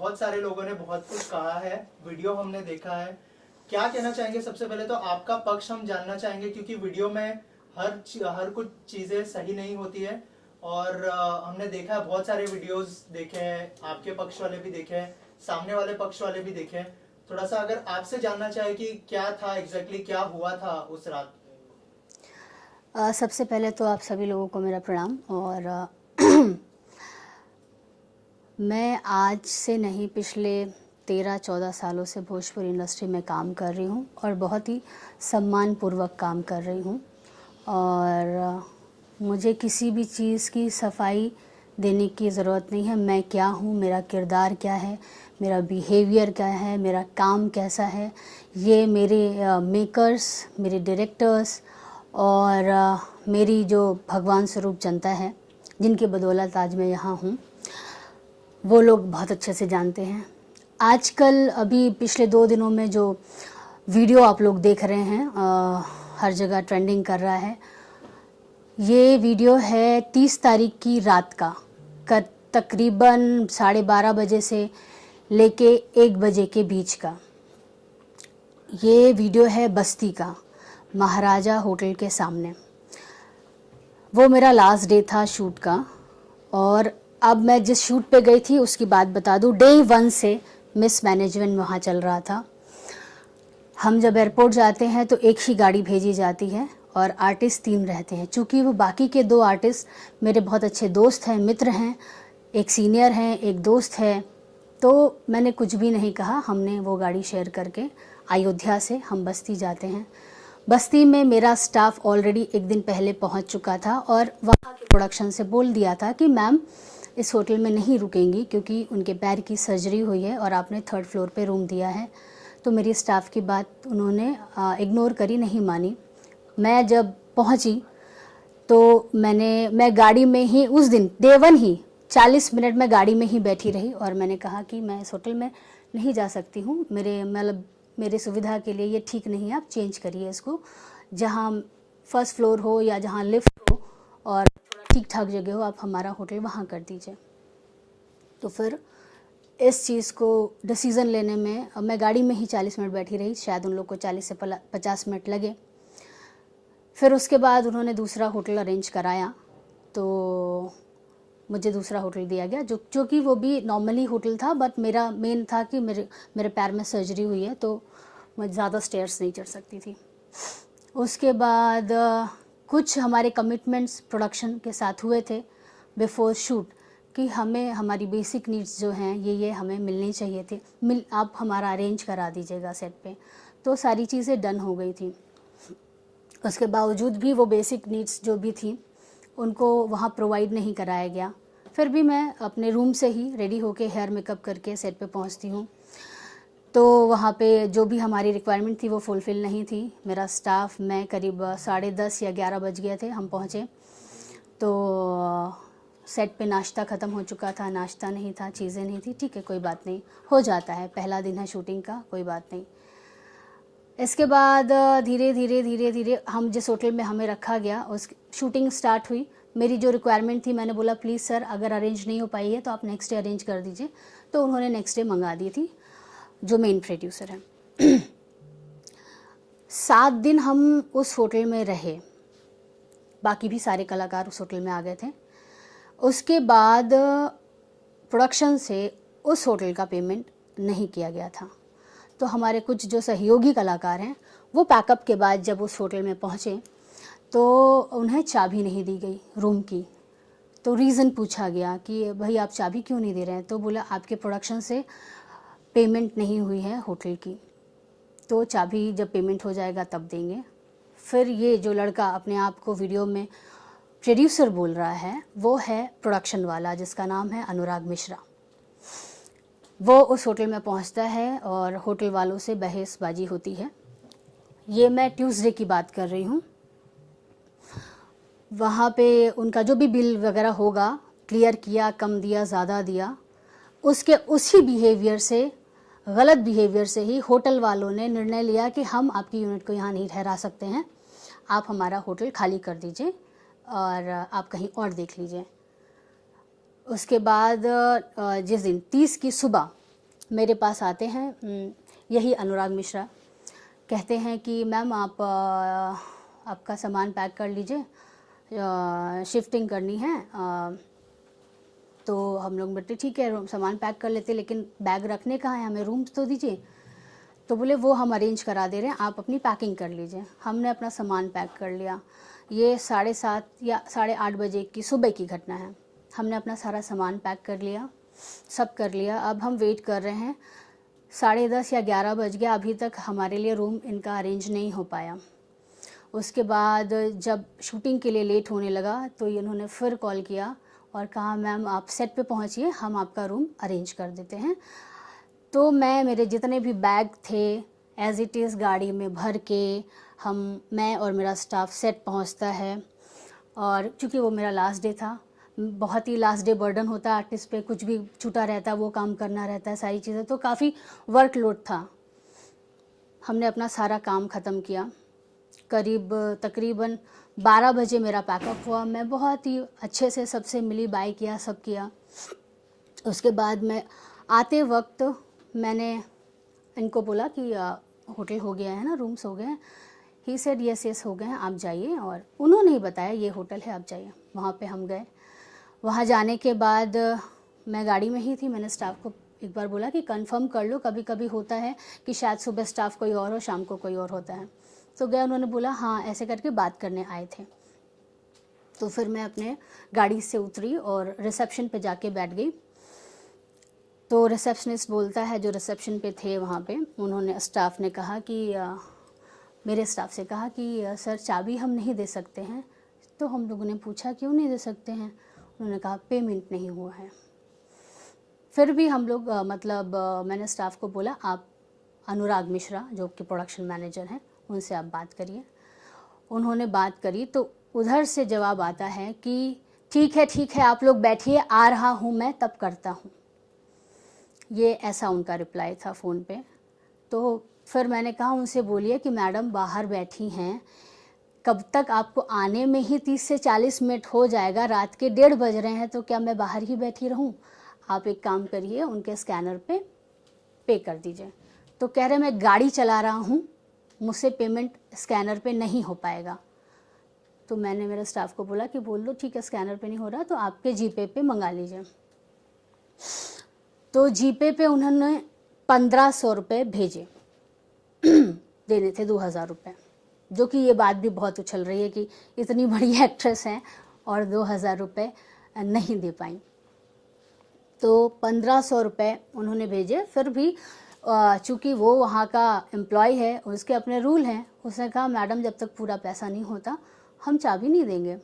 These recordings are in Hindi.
बहुत सारे लोगों ने बहुत कुछ कहा है, वीडियो हमने देखा है, क्या कहना चाहेंगे? सबसे पहले तो आपका पक्ष हम जानना चाहेंगे, क्योंकि वीडियो में हर कुछ चीज़ें सही नहीं होती है। और हमने देखा है, बहुत सारे वीडियोस देखे हैं, आपके पक्ष वाले भी देखे हैं, सामने वाले पक्ष वाले भी देखे हैं। थोड़ा सा अगर आपसे जानना चाहे कि क्या था एग्जैक्टली, क्या हुआ था उस रात। सबसे पहले तो आप सभी लोगों को मेरा प्रणाम। और मैं आज से नहीं, पिछले 13-14 सालों से भोजपुरी इंडस्ट्री में काम कर रही हूँ और बहुत ही सम्मानपूर्वक काम कर रही हूँ। और मुझे किसी भी चीज़ की सफाई देने की ज़रूरत नहीं है। मैं क्या हूँ, मेरा किरदार क्या है, मेरा बिहेवियर क्या है, मेरा काम कैसा है, ये मेरे मेकर्स, मेरे डायरेक्टर्स और मेरी जो भगवान स्वरूप जनता है, जिनकी बदौलत आज मैं यहाँ हूँ, वो लोग बहुत अच्छे से जानते हैं। आजकल अभी पिछले 2 दिनों में जो वीडियो आप लोग देख रहे हैं, हर जगह ट्रेंडिंग कर रहा है, ये वीडियो है 30 तारीख की रात का, तकरीबन 12:30 बजे से लेके 1 बजे के बीच का। ये वीडियो है बस्ती का, महाराजा होटल के सामने। वो मेरा लास्ट डे था शूट का। और अब मैं जिस शूट पे गई थी उसकी बात बता दूँ, डे 1 से मिस मैनेजमेंट वहाँ चल रहा था। हम जब एयरपोर्ट जाते हैं तो एक ही गाड़ी भेजी जाती है और आर्टिस्ट 3 रहते हैं। चूँकि वो बाकी के 2 आर्टिस्ट मेरे बहुत अच्छे दोस्त हैं, मित्र हैं, एक सीनियर हैं, एक दोस्त है, तो मैंने कुछ भी नहीं कहा। हमने वो गाड़ी शेयर करके अयोध्या से हम बस्ती जाते हैं। बस्ती में मेरा स्टाफ ऑलरेडी 1 दिन पहले पहुंच चुका था और वहाँ के प्रोडक्शन से बोल दिया था कि मैम इस होटल में नहीं रुकेंगी, क्योंकि उनके पैर की सर्जरी हुई है और आपने 3rd फ्लोर पे रूम दिया है। तो मेरी स्टाफ की बात उन्होंने इग्नोर करी, नहीं मानी। मैं जब पहुंची तो मैं गाड़ी में ही उस दिन डे 1 ही 40 मिनट में गाड़ी में ही बैठी रही और मैंने कहा कि मैं इस होटल में नहीं जा सकती हूँ, मेरे सुविधा के लिए ये ठीक नहीं है, आप चेंज करिए इसको, जहाँ 1st फ्लोर हो या जहाँ लिफ्ट हो और ठीक ठाक जगह हो, आप हमारा होटल वहाँ कर दीजिए। तो फिर इस चीज़ को डिसीज़न लेने में मैं गाड़ी में ही 40 मिनट बैठी रही, शायद उन लोग को 40 से 50 मिनट लगे। फिर उसके बाद उन्होंने दूसरा होटल अरेंज कराया, तो मुझे दूसरा होटल दिया गया, जो कि वो भी नॉर्मली होटल था, बट मेरा मेन था कि मेरे पैर में सर्जरी हुई है तो मैं ज़्यादा स्टेयर्स नहीं चढ़ सकती थी। उसके बाद कुछ हमारे कमिटमेंट्स प्रोडक्शन के साथ हुए थे बिफोर शूट कि हमें हमारी बेसिक नीड्स जो हैं ये हमें मिलनी चाहिए थी, आप हमारा अरेंज करा दीजिएगा सेट पे। तो सारी चीज़ें डन हो गई थी। उसके बावजूद भी वो बेसिक नीड्स जो भी थी उनको वहाँ प्रोवाइड नहीं कराया गया। फिर भी मैं अपने रूम से ही रेडी होके हेयर मेकअप करके सेट पे पहुँचती हूँ, तो वहाँ पे जो भी हमारी रिक्वायरमेंट थी वो फुलफ़िल नहीं थी। मेरा स्टाफ, मैं करीब 10:30 या 11 बज गए थे हम पहुँचे, तो सेट पे नाश्ता ख़त्म हो चुका था, नाश्ता नहीं था, चीज़ें नहीं थी। ठीक है, कोई बात नहीं, हो जाता है, पहला दिन है शूटिंग का, कोई बात नहीं। इसके बाद धीरे धीरे हम जिस होटल में हमें रखा गया, उस शूटिंग स्टार्ट हुई। मेरी जो रिक्वायरमेंट थी, मैंने बोला प्लीज़ सर, अगर अरेंज नहीं हो पाई है तो आप नेक्स्ट डे अरेंज कर दीजिए। तो उन्होंने नेक्स्ट डे मंगा दी थी, जो मेन प्रोड्यूसर है। 7 दिन हम उस होटल में रहे, बाकी भी सारे कलाकार उस होटल में आ गए थे। उसके बाद प्रोडक्शन से उस होटल का पेमेंट नहीं किया गया था। तो हमारे कुछ जो सहयोगी कलाकार हैं वो पैकअप के बाद जब उस होटल में पहुँचे तो उन्हें चाबी नहीं दी गई रूम की। तो रीज़न पूछा गया कि भाई आप चाबी क्यों नहीं दे रहे हैं? तो बोला आपके प्रोडक्शन से पेमेंट नहीं हुई है होटल की, तो चाबी जब पेमेंट हो जाएगा तब देंगे। फिर ये जो लड़का अपने आप को वीडियो में प्रोड्यूसर बोल रहा है, वो है प्रोडक्शन वाला, जिसका नाम है अनुराग मिश्रा। वो उस होटल में पहुंचता है और होटल वालों से बहसबाजी होती है। ये मैं ट्यूसडे की बात कर रही हूँ। वहाँ पे उनका जो भी बिल वगैरह होगा क्लियर किया, कम दिया, ज़्यादा दिया, उसी बिहेवियर से, गलत बिहेवियर से ही होटल वालों ने निर्णय लिया कि हम आपकी यूनिट को यहाँ नहीं ठहरा सकते हैं, आप हमारा होटल खाली कर दीजिए और आप कहीं और देख लीजिए। उसके बाद जिस दिन 30 की सुबह मेरे पास आते हैं यही अनुराग मिश्रा, कहते हैं कि मैम आप आपका सामान पैक कर लीजिए, शिफ्टिंग करनी है। तो हम लोग बोलते ठीक है सामान पैक कर लेते, लेकिन बैग रखने कहाँ है, हमें रूम तो दीजिए। तो बोले वो हम अरेंज करा दे रहे हैं, आप अपनी पैकिंग कर लीजिए। हमने अपना सामान पैक कर लिया। ये 7:30 या 8:30 बजे की सुबह की घटना है। हमने अपना सारा सामान पैक कर लिया, सब कर लिया। अब हम वेट कर रहे हैं, 10:30 या 11 बज गया, अभी तक हमारे लिए रूम इनका अरेंज नहीं हो पाया। उसके बाद जब शूटिंग के लिए लेट होने लगा तो इन्होंने फिर कॉल किया और कहा मैम आप सेट पे पहुंचिए, हम आपका रूम अरेंज कर देते हैं। तो मेरे जितने भी बैग थे एज इट इज़ गाड़ी में भर के मैं और मेरा स्टाफ सेट पहुंचता है। और चूँकि वो मेरा लास्ट डे था, बहुत ही लास्ट डे बर्डन होता है आर्टिस्ट पे, कुछ भी छूटा रहता है वो काम करना रहता है, सारी चीज़ें, तो काफ़ी वर्कलोड था। हमने अपना सारा काम ख़त्म किया। तकरीबन 12 बजे मेरा पैकअप हुआ। मैं बहुत ही अच्छे से सबसे मिली, बाय किया, सब किया। उसके बाद मैं आते वक्त मैंने इनको बोला कि होटल हो गया है ना, रूम्स हो गए हैं। ही सेड यस हो गए हैं, आप जाइए। और उन्होंने ही बताया ये होटल है, आप जाइए। वहाँ पे हम गए। वहाँ जाने के बाद मैं गाड़ी में ही थी। मैंने स्टाफ को एक बार बोला कि कंफर्म कर लो, कभी कभी होता है कि शायद सुबह स्टाफ कोई और हो, शाम को कोई और होता है। तो गया, उन्होंने बोला हाँ, ऐसे करके बात करने आए थे। तो फिर मैं अपने गाड़ी से उतरी और रिसेप्शन पे जाके बैठ गई। तो रिसेप्शनिस्ट बोलता है, जो रिसेप्शन पे थे वहाँ पे, उन्होंने, स्टाफ ने कहा कि मेरे स्टाफ से कहा कि सर चाबी हम नहीं दे सकते हैं। तो हम लोगों ने पूछा क्यों नहीं दे सकते हैं? उन्होंने कहा पेमेंट नहीं हुआ है। फिर भी हम लोग मैंने स्टाफ को बोला आप अनुराग मिश्रा जो कि प्रोडक्शन मैनेजर हैं, उनसे आप बात करिए। उन्होंने बात करी तो उधर से जवाब आता है कि ठीक है आप लोग बैठिए, आ रहा हूँ मैं, तब करता हूँ। ये ऐसा उनका रिप्लाई था फ़ोन पे। तो फिर मैंने कहा उनसे बोलिए कि मैडम बाहर बैठी हैं, कब तक आपको आने में ही 30 से 40 मिनट हो जाएगा, रात के 1:30 बज रहे हैं, तो क्या मैं बाहर ही बैठी रहूं? आप एक काम करिए, उनके स्कैनर पे कर दीजिए। तो कह रहे मैं गाड़ी चला रहा हूँ, मुझसे पेमेंट स्कैनर पे नहीं हो पाएगा। तो मैंने मेरे स्टाफ को बोला कि बोल दो ठीक है स्कैनर पे नहीं हो रहा तो आपके जीपे पे मंगा लीजिए। तो जीपे पे उन्होंने 1500 रुपये भेजे, देने थे 2000 रुपये, जो कि ये बात भी बहुत उछल रही है कि इतनी बड़ी एक्ट्रेस हैं और 2000 रुपये नहीं दे पाई। तो 1500 रुपये उन्होंने भेजे। फिर भी चूँकि वो वहाँ का एम्प्लॉय है, उसके अपने रूल हैं, उसने कहा मैडम जब तक पूरा पैसा नहीं होता हम चाबी नहीं देंगे।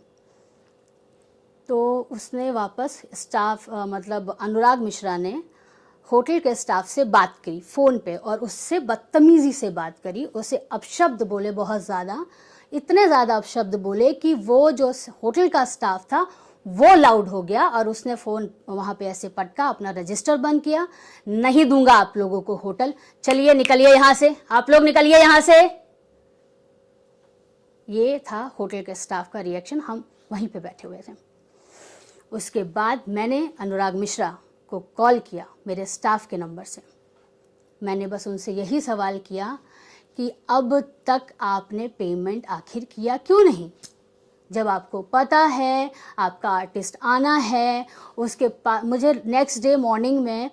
तो उसने वापस स्टाफ अनुराग मिश्रा ने होटल के स्टाफ से बात करी फ़ोन पे और उससे बदतमीज़ी से बात करी, उसे अपशब्द बोले, बहुत ज़्यादा, इतने ज़्यादा अपशब्द बोले कि वो जो होटल का स्टाफ था वो लाउड हो गया और उसने फ़ोन वहाँ पे ऐसे पटका, अपना रजिस्टर बंद किया। नहीं दूंगा आप लोगों को होटल, चलिए निकलिए यहाँ से, आप लोग निकलिए यहाँ से। ये था होटल के स्टाफ का रिएक्शन। हम वहीं पे बैठे हुए थे। उसके बाद मैंने अनुराग मिश्रा को कॉल किया मेरे स्टाफ के नंबर से। मैंने बस उनसे यही सवाल किया कि अब तक आपने पेमेंट आखिर किया क्यों नहीं? जब आपको पता है आपका आर्टिस्ट आना है, मुझे नेक्स्ट डे मॉर्निंग में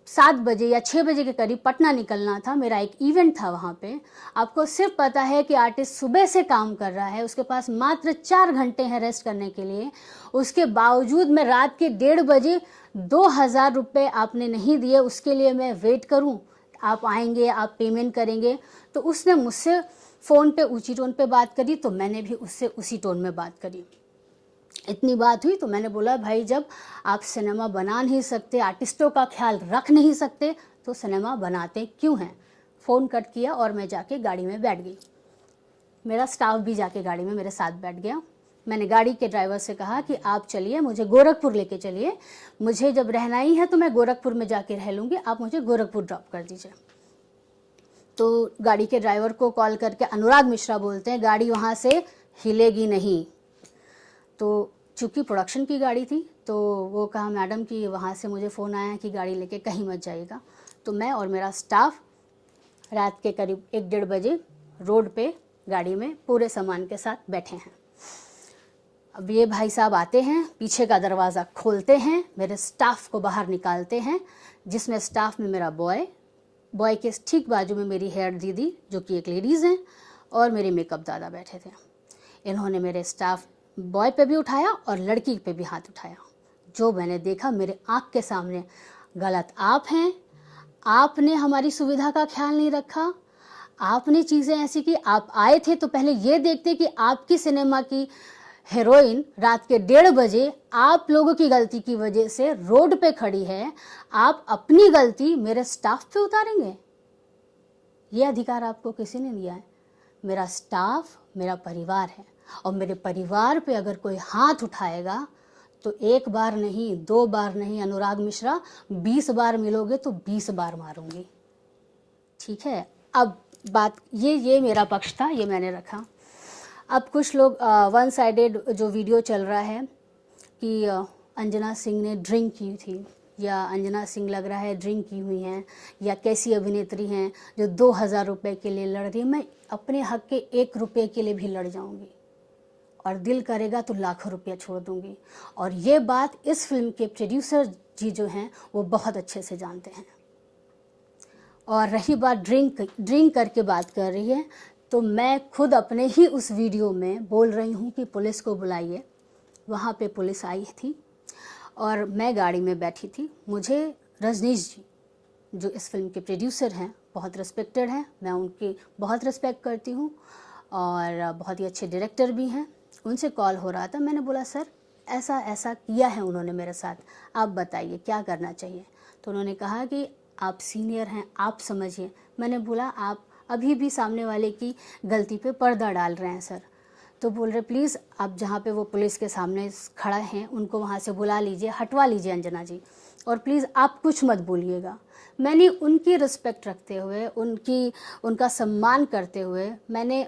7 बजे या 6 बजे के करीब पटना निकलना था, मेरा एक इवेंट था वहाँ पे। आपको सिर्फ पता है कि आर्टिस्ट सुबह से काम कर रहा है, उसके पास मात्र 4 घंटे हैं रेस्ट करने के लिए, उसके बावजूद मैं रात के 1:30 बजे 2000 रुपये आपने नहीं दिए, उसके लिए मैं वेट करूँ? आप आएंगे, आप पेमेंट करेंगे? तो उसने मुझसे फ़ोन पे ऊंची टोन पे बात करी, तो मैंने भी उससे उसी टोन में बात करी। इतनी बात हुई तो मैंने बोला भाई जब आप सिनेमा बना नहीं सकते, आर्टिस्टों का ख्याल रख नहीं सकते, तो सिनेमा बनाते क्यों हैं? फ़ोन कट किया और मैं जाके गाड़ी में बैठ गई। मेरा स्टाफ भी जाके गाड़ी में मेरे साथ बैठ गया। मैंने गाड़ी के ड्राइवर से कहा कि आप चलिए, मुझे गोरखपुर लेके चलिए, मुझे जब रहना ही है तो मैं गोरखपुर में जाके रह लूँगी, आप मुझे गोरखपुर ड्रॉप कर दीजिए। तो गाड़ी के ड्राइवर को कॉल करके अनुराग मिश्रा बोलते हैं गाड़ी वहाँ से हिलेगी नहीं। तो चूँकि प्रोडक्शन की गाड़ी थी तो वो कहा मैडम कि वहाँ से मुझे फ़ोन आया कि गाड़ी लेके कहीं मत जाइएगा। तो मैं और मेरा स्टाफ रात के करीब 1-1:30 बजे रोड पे गाड़ी में पूरे सामान के साथ बैठे हैं। अब ये भाई साहब आते हैं, पीछे का दरवाज़ा खोलते हैं, मेरे स्टाफ को बाहर निकालते हैं, जिसमें स्टाफ में मेरा बॉय के ठीक बाजू में मेरी हेयर दीदी जो कि एक लेडीज़ हैं और मेरे मेकअप दादा बैठे थे। इन्होंने मेरे स्टाफ बॉय पे भी उठाया और लड़की पे भी हाथ उठाया। जो मैंने देखा मेरे आँख के सामने, गलत आप हैं, आपने हमारी सुविधा का ख्याल नहीं रखा, आपने चीज़ें ऐसी की, आप आए थे तो पहले ये देखते कि आपकी सिनेमा की हीरोइन रात के 1:30 बजे आप लोगों की गलती की वजह से रोड पे खड़ी है, आप अपनी गलती मेरे स्टाफ पे उतारेंगे? ये अधिकार आपको किसी ने दिया है? मेरा स्टाफ मेरा परिवार है और मेरे परिवार पे अगर कोई हाथ उठाएगा तो 1 बार नहीं, 2 बार नहीं अनुराग मिश्रा, 20 बार मिलोगे तो 20 बार मारूंगी। ठीक है, अब बात ये मेरा पक्ष था, ये मैंने रखा। अब कुछ लोग वन साइडेड जो वीडियो चल रहा है कि अंजना सिंह ने ड्रिंक की थी या अंजना सिंह लग रहा है ड्रिंक की हुई हैं या कैसी अभिनेत्री हैं जो 2000 रुपये के लिए लड़ रही है। मैं अपने हक के 1 रुपये के लिए भी लड़ जाऊंगी और दिल करेगा तो लाखों रुपया छोड़ दूंगी। और ये बात इस फिल्म के प्रोड्यूसर जी जो हैं वो बहुत अच्छे से जानते हैं। और रही बात ड्रिंक करके बात कर रही है, तो मैं खुद अपने ही उस वीडियो में बोल रही हूँ कि पुलिस को बुलाइए। वहाँ पे पुलिस आई थी और मैं गाड़ी में बैठी थी। मुझे रजनीश जी जो इस फिल्म के प्रोड्यूसर हैं बहुत रिस्पेक्टेड हैं, मैं उनकी बहुत रिस्पेक्ट करती हूँ और बहुत ही अच्छे डायरेक्टर भी हैं। उनसे कॉल हो रहा था, मैंने बोला सर ऐसा ऐसा किया है उन्होंने मेरे साथ, आप बताइए क्या करना चाहिए। तो उन्होंने कहा कि आप सीनियर हैं, आप समझिए। मैंने बोला आप अभी भी सामने वाले की गलती पे पर्दा डाल रहे हैं सर। तो बोल रहे प्लीज़ आप जहाँ पे वो पुलिस के सामने खड़ा हैं उनको वहाँ से बुला लीजिए, हटवा लीजिए अंजना जी, और प्लीज़ आप कुछ मत बोलिएगा। मैंने उनकी रिस्पेक्ट रखते हुए, उनका सम्मान करते हुए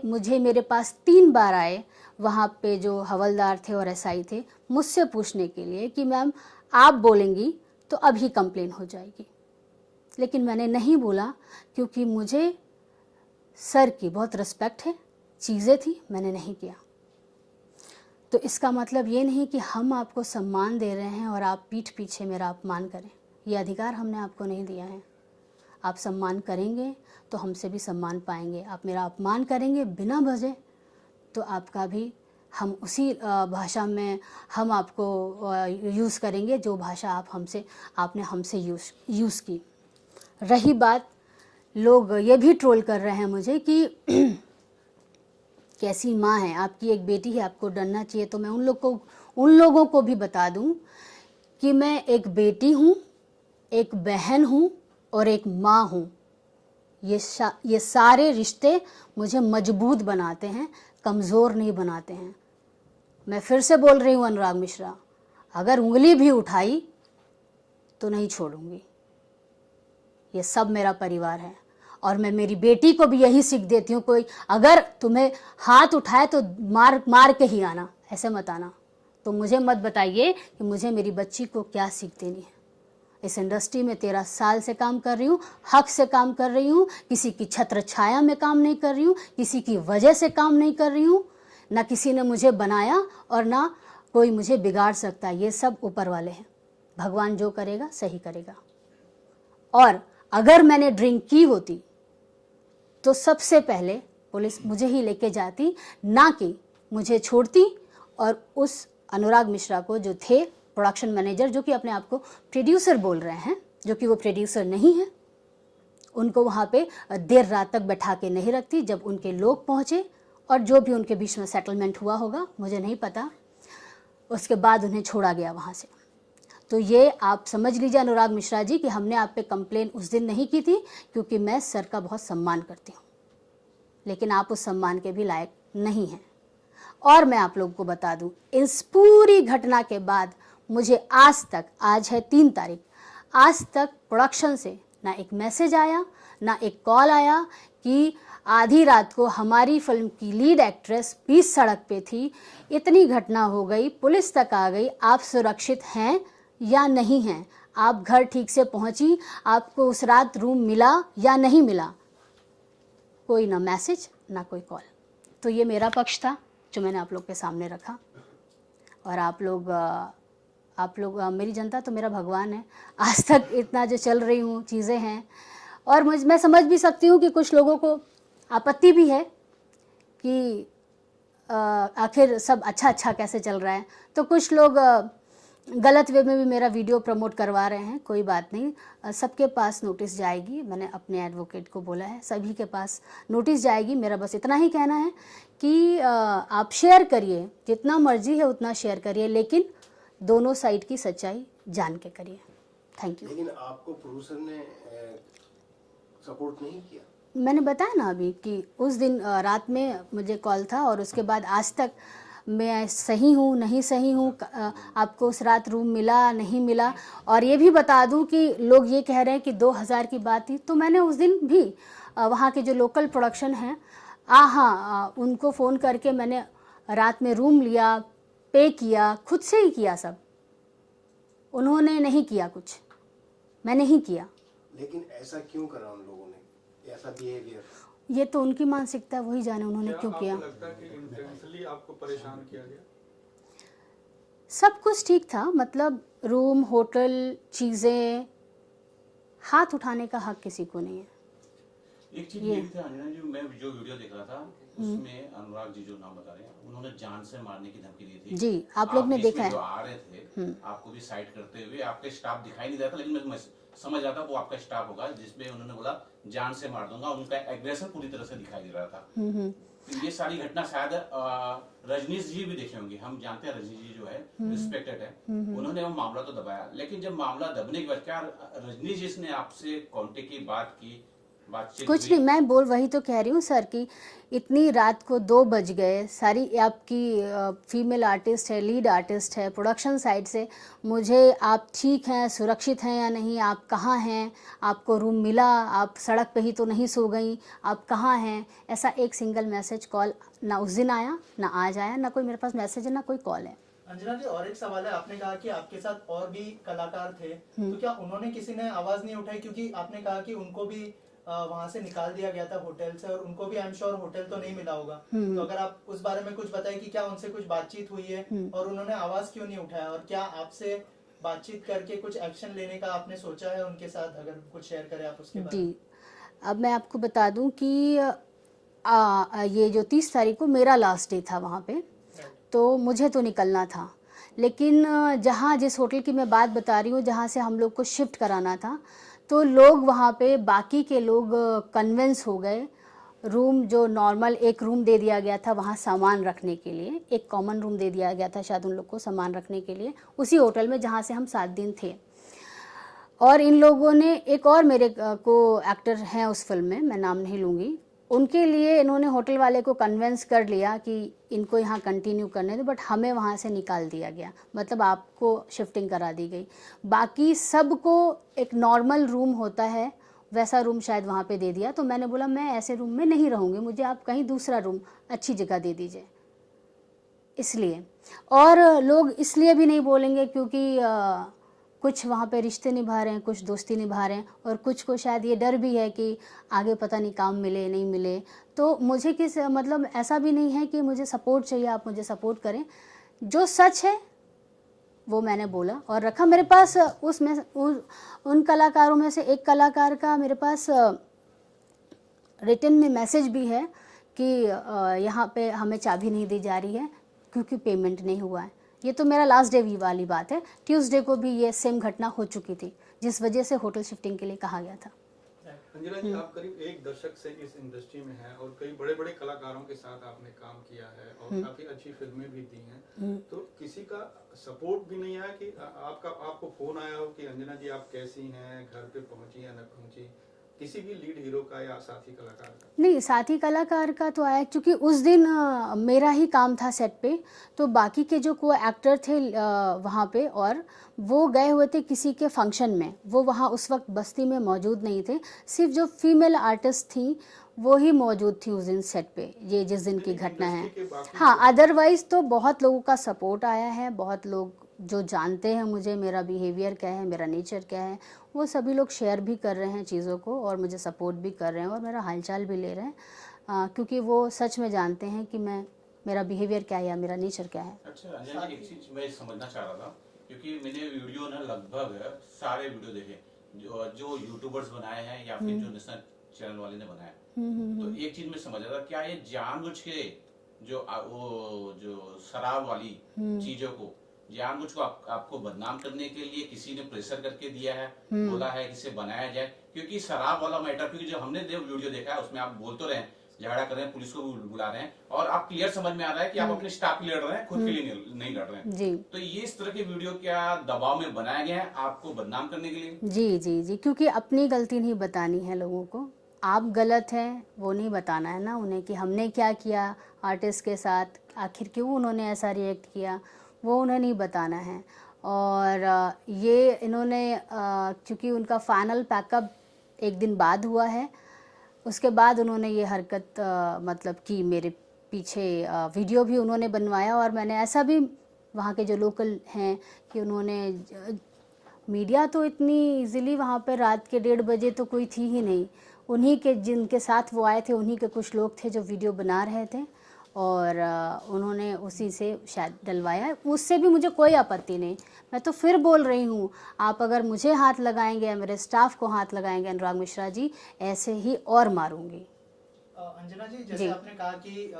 मुझे मेरे पास 3 बार आए वहाँ पे जो हवलदार थे और एसआई थे मुझसे पूछने के लिए कि मैम आप बोलेंगी तो अभी कंप्लेन हो जाएगी। लेकिन मैंने नहीं बोला क्योंकि मुझे सर की बहुत रिस्पेक्ट है, चीज़ें थी, मैंने नहीं किया। तो इसका मतलब ये नहीं कि हम आपको सम्मान दे रहे हैं और आप पीठ पीछे मेरा अपमान करें। ये अधिकार हमने आपको नहीं दिया है। आप सम्मान करेंगे तो हमसे भी सम्मान पाएंगे, आप मेरा अपमान करेंगे बिना वजह तो आपका भी हम उसी भाषा में हम आपको यूज़ करेंगे जो भाषा आपने हमसे यूज़ की। रही बात, लोग ये भी ट्रोल कर रहे हैं मुझे कि कैसी माँ है, आपकी एक बेटी है, आपको डरना चाहिए। तो मैं उन लोगों को भी बता दूं कि मैं एक बेटी हूँ, एक बहन हूँ और एक माँ हूँ। ये सारे रिश्ते मुझे मजबूत बनाते हैं, कमज़ोर नहीं बनाते हैं। मैं फिर से बोल रही हूँ अनुराग मिश्रा, अगर उंगली भी उठाई तो नहीं छोड़ूंगी। ये सब मेरा परिवार है और मैं मेरी बेटी को भी यही सीख देती हूँ, कोई अगर तुम्हें हाथ उठाए तो मार के ही आना, ऐसे मत आना। तो मुझे मत बताइए कि मुझे मेरी बच्ची को क्या सीख देनी है। इस इंडस्ट्री में 13 साल से काम कर रही हूँ, हक से काम कर रही हूँ, किसी की छत्र छाया में काम नहीं कर रही हूँ, किसी की वजह से काम नहीं कर रही हूँ। ना किसी ने मुझे बनाया और ना कोई मुझे बिगाड़ सकता। ये सब ऊपर वाले हैं, भगवान जो करेगा सही करेगा। और अगर मैंने ड्रिंक की होती तो सबसे पहले पुलिस मुझे ही लेके जाती, ना कि मुझे छोड़ती और उस अनुराग मिश्रा को जो थे प्रोडक्शन मैनेजर, जो कि अपने आप को प्रोड्यूसर बोल रहे हैं, जो कि वो प्रोड्यूसर नहीं है, उनको वहाँ पे देर रात तक बैठा के नहीं रखती। जब उनके लोग पहुँचे और जो भी उनके बीच में सेटलमेंट हुआ होगा मुझे नहीं पता, उसके बाद उन्हें छोड़ा गया वहाँ से। तो ये आप समझ लीजिए अनुराग मिश्रा जी कि हमने आप पे कंप्लेन उस दिन नहीं की थी क्योंकि मैं सर का बहुत सम्मान करती हूँ, लेकिन आप उस सम्मान के भी लायक नहीं हैं। और मैं आप लोगों को बता दूं, इस पूरी घटना के बाद मुझे आज तक, आज है 3 तारीख, आज तक प्रोडक्शन से ना एक मैसेज आया ना एक कॉल आया कि आधी रात को हमारी फिल्म की लीड एक्ट्रेस बीच सड़क पे थी, इतनी घटना हो गई, पुलिस तक आ गई, आप सुरक्षित हैं या नहीं हैं, आप घर ठीक से पहुंची, आपको उस रात रूम मिला या नहीं मिला, कोई ना मैसेज ना कोई कॉल। तो ये मेरा पक्ष था जो मैंने आप लोग के सामने रखा। और आप लोग मेरी जनता तो मेरा भगवान है। आज तक इतना जो चल रही हूँ चीज़ें हैं, और मैं समझ भी सकती हूँ कि कुछ लोगों को आपत्ति भी है कि आखिर सब अच्छा कैसे चल रहा है। तो कुछ लोग गलत वे में भी मेरा वीडियो प्रमोट करवा रहे हैं। कोई बात नहीं, सबके पास नोटिस जाएगी। मैंने अपने एडवोकेट को बोला है, सभी के पास नोटिस जाएगी। मेरा बस इतना ही कहना है कि आप शेयर करिए, जितना मर्जी है उतना शेयर करिए, लेकिन दोनों साइड की सच्चाई जान के करिए। Thank you. लेकिन आपको प्रोड्यूसर ने सपोर्ट नहीं किया? मैंने बताया ना अभी कि उस दिन रात में मुझे कॉल था, और उसके बाद आज तक मैं सही हूँ नहीं सही हूँ, आपको उस रात रूम मिला नहीं मिला। और ये भी बता दूँ कि लोग ये कह रहे हैं कि 2000 की बात थी, तो मैंने उस दिन भी वहाँ के जो लोकल प्रोडक्शन हैं उनको फ़ोन करके मैंने रात में रूम लिया, पे किया, खुद से ही किया सब। उन्होंने नहीं किया कुछ, मैं नहीं किया। लेकिन ऐसा क्यों करा उन लोगों ने, ऐसा बिहेवियर? ये तो उनकी मानसिकता है, वही जाने उन्होंने क्यों किया। आपको लगता है कि इंटेंशनली आपको परेशान किया गया? सब कुछ ठीक था, मतलब रूम, होटल, चीज़ें, हाथ उठाने का हक किसी को नहीं है। एक चीज ये भी था अंजना जी, मैं जो वीडियो देख रहा था उसमें अनुराग जी जो नाम बता रहे हैं, उन्होंने जान से मारने की धमकी दी थी। जी, आप लोग ने देखा है। जो आ रहे थे आपको भी साइड करते हुए, आपके स्टाफ दिखाई नहीं रहा था, लेकिन मैं समझ रहा था वो आपका स्टाफ होगा, जिसमें उन्होंने बोला जान से मार दूंगा। उनका एग्रेशन पूरी तरह से दिखाई दे रहा था। तो ये सारी घटना शायद रजनीश जी भी देखे होंगे। हम जानते हैं रजनीश जी जो है रिस्पेक्टेड है, उन्होंने वो मामला तो दबाया, लेकिन जब मामला दबने के बाद क्या रजनीश जी ने आपसे कांटेक्ट की, बात की, बातचीत कुछ हुई? नहीं, मैं वही तो कह रही हूँ सर कि इतनी रात को 2 बज गए, सारी आपकी फीमेल आर्टिस्ट है, लीड आर्टिस्ट है, प्रोडक्शन साइड से मुझे आप ठीक हैं, सुरक्षित हैं या नहीं, आप कहाँ हैं, आपको रूम मिला, आप सड़क पे ही तो नहीं सो गई, आप कहाँ हैं, ऐसा एक सिंगल मैसेज कॉल ना उस दिन आया, ना आज आया, ना कोई मेरे पास मैसेज है, ना कोई कॉल है। अंजना जी, और एक सवाल है। आपने कहा कि आपके साथ और भी कलाकार थे, तो क्या उन्होंने किसी ने आवाज नहीं उठाई? क्योंकि आपने कहा कि उनको भी वहां से निकाल दिया गया था होटल से, और उनको भी आई एम श्योर होटल तो नहीं मिला होगा। तो अगर आप उस बारे में कुछ बताएं कि क्या उनसे कुछ बातचीत हुई है और उन्होंने आवाज क्यों नहीं उठाया, और क्या आपसे बातचीत करके कुछ एक्शन लेने का आपने सोचा है उनके साथ? अगर कुछ शेयर करें आप उसके बारे में। जी, अब मैं आपको बता दूं कि ये जो 30 तारीख को मेरा लास्ट डे था वहाँ पे, तो मुझे तो निकलना था, लेकिन जिस होटल की मैं बात बता रही हूँ, जहाँ से हम लोग को शिफ्ट कराना था, तो लोग वहाँ पे, बाकी के लोग कन्विंस हो गए। रूम जो नॉर्मल एक रूम दे दिया गया था वहाँ सामान रखने के लिए, एक कॉमन रूम दे दिया गया था शायद उन लोग को सामान रखने के लिए, उसी होटल में जहाँ से हम 7 दिन थे। और इन लोगों ने, एक और मेरे को एक्टर हैं उस फिल्म में, मैं नाम नहीं लूँगी, उनके लिए इन्होंने होटल वाले को कन्विंस कर लिया कि इनको यहाँ कंटिन्यू करने दो, बट हमें वहाँ से निकाल दिया गया, मतलब आपको शिफ्टिंग करा दी गई। बाकी सबको एक नॉर्मल रूम होता है वैसा रूम शायद वहाँ पे दे दिया। तो मैंने बोला मैं ऐसे रूम में नहीं रहूँगी, मुझे आप कहीं दूसरा रूम अच्छी जगह दे दीजिए। इसलिए, और लोग इसलिए भी नहीं बोलेंगे क्योंकि कुछ वहाँ पे रिश्ते निभा रहे हैं, कुछ दोस्ती निभा रहे हैं, और कुछ को शायद ये डर भी है कि आगे पता नहीं काम मिले नहीं मिले। तो मुझे मतलब ऐसा भी नहीं है कि मुझे सपोर्ट चाहिए, आप मुझे सपोर्ट करें। जो सच है वो मैंने बोला और रखा। मेरे पास उन कलाकारों में से एक कलाकार का मेरे पास रिटन में मैसेज भी है कि यहाँ पे हमें चाबी नहीं दी जा रही है क्योंकि पेमेंट नहीं हुआ है। ये तो मेरा लास्ट डे वाली बात है। ट्यूसडे को भी ये सेम घटना हो चुकी थी, जिस वजह से होटल शिफ्टिंग के लिए कहा गया था। अंजना जी, आप करीब 1 दशक से इस इंडस्ट्री में हैं और कई बड़े बड़े कलाकारों के साथ आपने काम किया है और काफी अच्छी फिल्में भी दी हैं। तो किसी का सपोर्ट भी नहीं आया कि आपको फोन आया हो कि अंजना जी आप कैसी हैं, घर पे पहुंची या न पहुंची? किसी भी लीड हीरो का या साथी कलाकार का? नहीं, साथी कलाकार का तो आया क्योंकि उस दिन मेरा ही काम था सेट पे, तो बाकी के जो को एक्टर थे वहाँ पे, और वो गए हुए थे किसी के फंक्शन में, वो वहाँ उस वक्त बस्ती में मौजूद नहीं थे। सिर्फ जो फीमेल आर्टिस्ट थी वो ही मौजूद थी उस दिन सेट पे, ये जिस दिन की घटना है। हाँ, अदरवाइज तो बहुत लोगों का सपोर्ट आया है, बहुत लोग जो जानते हैं मुझे, मेरा बिहेवियर क्या है, मेरा नेचर क्या है, वो सभी लोग शेयर भी कर रहे हैं चीज़ों को और मुझे सपोर्ट भी कर रहे हैं और मेरा हालचाल भी ले रहे हैं, क्योंकि वो सच में जानते हैं कि मेरा बिहेवियर क्या है या मेरा नेचर क्या है। अच्छा अंजना जी, एक चीज मैं समझना चाह रहा था, क्योंकि मैंने वीडियो ना लगभग सारे वीडियो देखे जो यूट्यूबर्स बनाए हैं या फिर जो नेशनल चैनल वाले ने बनाए, तो एक चीज मैं समझ रहा था, क्या ये जानबूझ के वो जो शराब वाली चीजों को जानबूझ को आपको बदनाम करने के लिए किसी ने प्रेशर करके दिया है, बोला है कि इसे बनाया जाए? क्योंकि शराब वाला मैटर, क्योंकि जो हमने वीडियो देखा है उसमें आप बोल तो रहे हैं, झगड़ा कर रहे हैं, पुलिस को भी बुला रहे हैं, और आप क्लियर समझ में आ रहा है कि आप अपने स्टाफ के लिए लड़ रहे हैं, खुद के लिए नहीं लड़ रहे हैं जी। तो ये इस तरह के वीडियो क्या दबाव में बनाया गया है आपको बदनाम करने के लिए? जी जी जी, क्योंकि अपनी गलती नहीं बतानी है लोगों को। आप गलत हैं वो नहीं बताना है ना उन्हें कि हमने क्या किया आर्टिस्ट के साथ, आखिर क्यों उन्होंने ऐसा रिएक्ट किया, वो उन्हें नहीं बताना है। और ये इन्होंने क्योंकि उनका फाइनल पैकअप एक दिन बाद हुआ है, उसके बाद उन्होंने ये हरकत मतलब की मेरे पीछे। वीडियो भी उन्होंने बनवाया और मैंने ऐसा भी वहाँ के जो लोकल हैं कि उन्होंने मीडिया तो इतनी इजीली वहाँ पे रात के 1:30 बजे तो कोई थी ही नहीं, उन्हीं के जिनके साथ वो आए थे उन्हीं के कुछ लोग थे जो वीडियो बना रहे थे और उन्होंने उसी से शायद डलवाया है। उससे भी मुझे कोई आपत्ति नहीं, मैं तो फिर बोल रही हूँ, आप अगर मुझे हाथ लगाएंगे या मेरे स्टाफ को हाथ लगाएंगे अनुराग मिश्रा जी, ऐसे ही और मारूंगी। अंजना जी, जैसे आपने कहा कि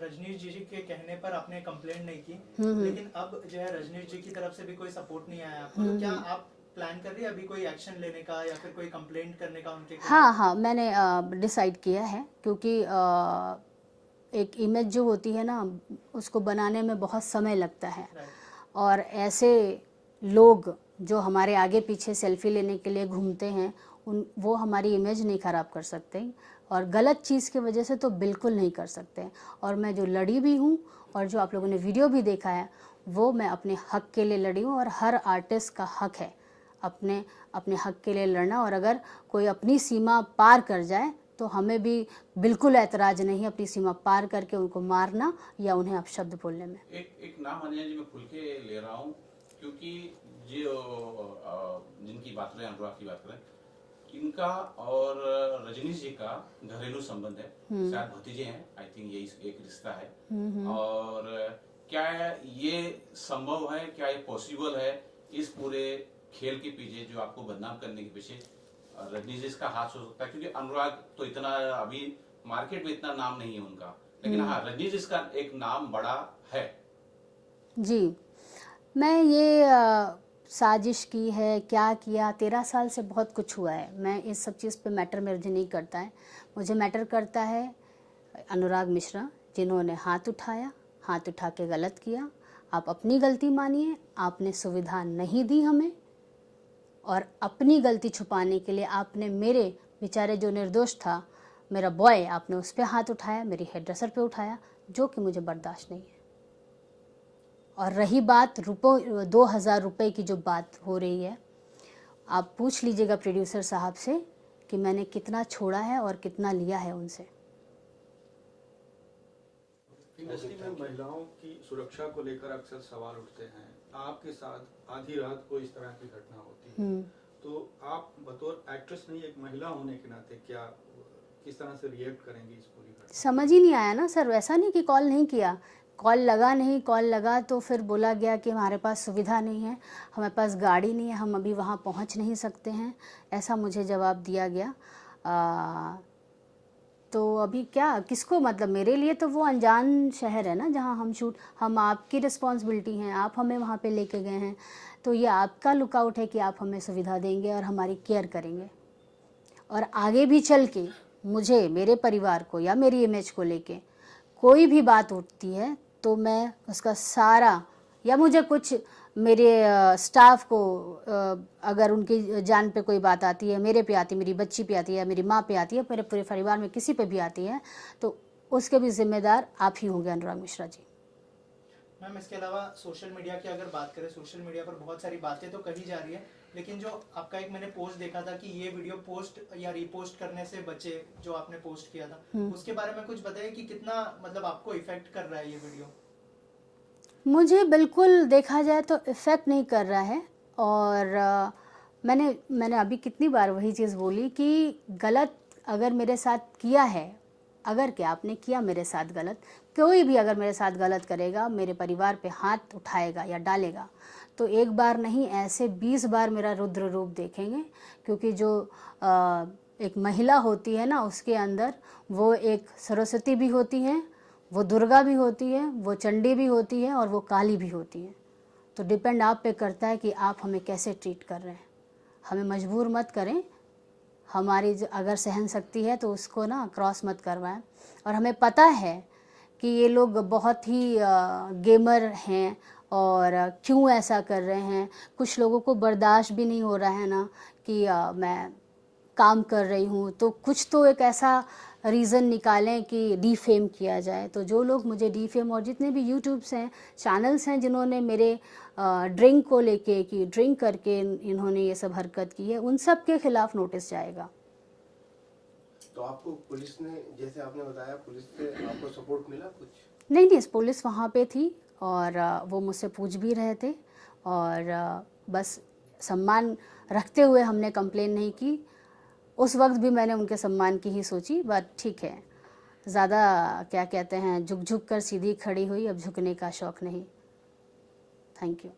रजनीश जी के कहने पर आपने कंप्लेंट नहीं की, लेकिन अब जो है रजनीश जी की तरफ से भी कोई सपोर्ट नहीं आया आपको, तो क्या आप प्लान कर रही है अभी कोई एक्शन लेने का या फिर कोई कंप्लेंट करने का उनके खिलाफ? हाँ, मैंने डिसाइड किया है, क्योंकि एक इमेज जो होती है ना उसको बनाने में बहुत समय लगता है और ऐसे लोग जो हमारे आगे पीछे सेल्फी लेने के लिए घूमते हैं वो हमारी इमेज नहीं ख़राब कर सकते और गलत चीज़ की वजह से तो बिल्कुल नहीं कर सकते। और मैं जो लड़ी भी हूँ और जो आप लोगों ने वीडियो भी देखा है वो मैं अपने हक के लिए लड़ी हूँ और हर आर्टिस्ट का हक है अपने हक के लिए लड़ना। और अगर कोई अपनी सीमा पार कर जाए तो हमें भी बिल्कुल ऐतराज़ नहीं अपनी सीमा पार करके उनको मारना या उन्हें अपशब्द बोलने में। एक नाम अंजना जी मैं खुल के ले रहा हूँ, क्योंकि जो जिनकी बात करें, अनुराग की बात करें, इनका और रजनीश जी का घरेलू संबंध है, शायद भतीजे हैं, आई थिंक ये एक रिश्ता है। और क्या ये संभव है, क्या ये पॉसिबल है इस पूरे खेल के पीछे जो आपको बदनाम करने के पीछे रजनीश जी का हाथ हो सकता है? क्योंकि अनुराग तो इतना अभी मार्केट में इतना नाम नहीं है उनका, लेकिन हाँ रजनीश जी का एक नाम बड़ा है। जी, मैं ये साजिश की है, क्या किया, 13 साल से बहुत कुछ हुआ है। मैं इस सब चीज़ पे मैटर मुझे नहीं करता है, मुझे मैटर करता है अनुराग मिश्रा जिन्होंने हाथ उठाया, हाथ उठा के गलत किया। आप अपनी गलती मानिए, आपने सुविधा नहीं दी हमें और अपनी गलती छुपाने के लिए आपने मेरे बेचारे जो निर्दोष था मेरा बॉय, आपने उस पर हाथ उठाया, मेरी हेयर ड्रेसर पे उठाया, जो कि मुझे बर्दाश्त नहीं है। और रही बात 2000 रुपये की जो बात हो रही है, आप पूछ लीजिएगा प्रोड्यूसर साहब से कि मैंने कितना छोड़ा है और कितना लिया है उनसे। इंडस्ट्री में महिलाओं की सुरक्षा को लेकर अक्सर सवाल उठते हैं। आपके साथ आधी रात को इस तरह की घटना होती है, तो आप बतौर एक्ट्रेस नहीं एक महिला होने के नाते क्या किस तरह से रिएक्ट करेंगी इस पूरी घटना? समझ ही नहीं आया ना सर, वैसा नहीं कि कॉल नहीं किया, कॉल लगा नहीं, कॉल लगा तो फिर बोला गया कि हमारे पास सुविधा नहीं है, हमारे पास गाड़ी नहीं है, हम अभी वहाँ पहुँच नहीं सकते हैं, ऐसा मुझे जवाब दिया गया। तो अभी क्या किसको, मतलब मेरे लिए तो वो अनजान शहर है ना जहाँ हम शूट, हम आपकी रिस्पॉन्सिबिलिटी हैं, आप हमें वहाँ पे लेके गए हैं, तो ये आपका लुकआउट है कि आप हमें सुविधा देंगे और हमारी केयर करेंगे। और आगे भी चल के मुझे, मेरे परिवार को या मेरी इमेज को लेके कोई भी बात उठती है तो मैं उसका सारा, या मुझे कुछ मेरे स्टाफ को अगर उनकी जान पे कोई बात आती है, मेरे पे आती है, मेरी बच्ची पे आती है, मेरी माँ पे आती है, मेरे पूरे परिवार में किसी पे भी आती है, तो उसके भी जिम्मेदार आप ही होंगे अनुराग मिश्रा जी। मैम, इसके अलावा सोशल मीडिया की अगर बात करें, सोशल मीडिया पर बहुत सारी बातें तो कही जा रही है, लेकिन जो आपका एक मैंने पोस्ट देखा था कि ये वीडियो पोस्ट या रीपोस्ट करने से बचे, जो आपने पोस्ट किया था, उसके बारे में कुछ बताइए कि कितना मतलब आपको इफेक्ट कर रहा है ये वीडियो? मुझे बिल्कुल देखा जाए तो इफ़ेक्ट नहीं कर रहा है। और मैंने अभी कितनी बार वही चीज़ बोली कि गलत अगर मेरे साथ किया है, अगर क्या आपने किया मेरे साथ गलत, कोई भी अगर मेरे साथ गलत करेगा, मेरे परिवार पे हाथ उठाएगा या डालेगा, तो एक बार नहीं ऐसे 20 बार मेरा रुद्र रूप देखेंगे। क्योंकि जो एक महिला होती है ना, उसके अंदर वो एक सरस्वती भी होती हैं, वो दुर्गा भी होती है, वो चंडी भी होती है और वो काली भी होती है। तो डिपेंड आप पे करता है कि आप हमें कैसे ट्रीट कर रहे हैं। हमें मजबूर मत करें, हमारी अगर सहन शक्ति है तो उसको ना क्रॉस मत करवाएं। और हमें पता है कि ये लोग बहुत ही गेमर हैं और क्यों ऐसा कर रहे हैं। कुछ लोगों को बर्दाश्त भी नहीं हो रहा है ना कि मैं काम कर रही हूँ, तो कुछ तो एक ऐसा रीज़न निकालें कि डीफेम किया जाए। तो जो लोग मुझे डीफेम, और जितने भी यूट्यूब्स हैं, चैनल्स हैं जिन्होंने मेरे ड्रिंक को लेके कि ड्रिंक करके इन्होंने ये सब हरकत की है, उन सब के खिलाफ नोटिस जाएगा। तो आपको पुलिस ने, जैसे आपने बताया, पुलिस से आपको सपोर्ट मिला कुछ? नहीं, पुलिस वहाँ पे थी और वो मुझसे पूछ भी रहे थे और बस सम्मान रखते हुए हमने कंप्लेन नहीं की। उस वक्त भी मैंने उनके सम्मान की ही सोची, बट ठीक है, ज़्यादा क्या कहते हैं, झुक कर सीधी खड़ी हुई, अब झुकने का शौक़ नहीं। Thank you.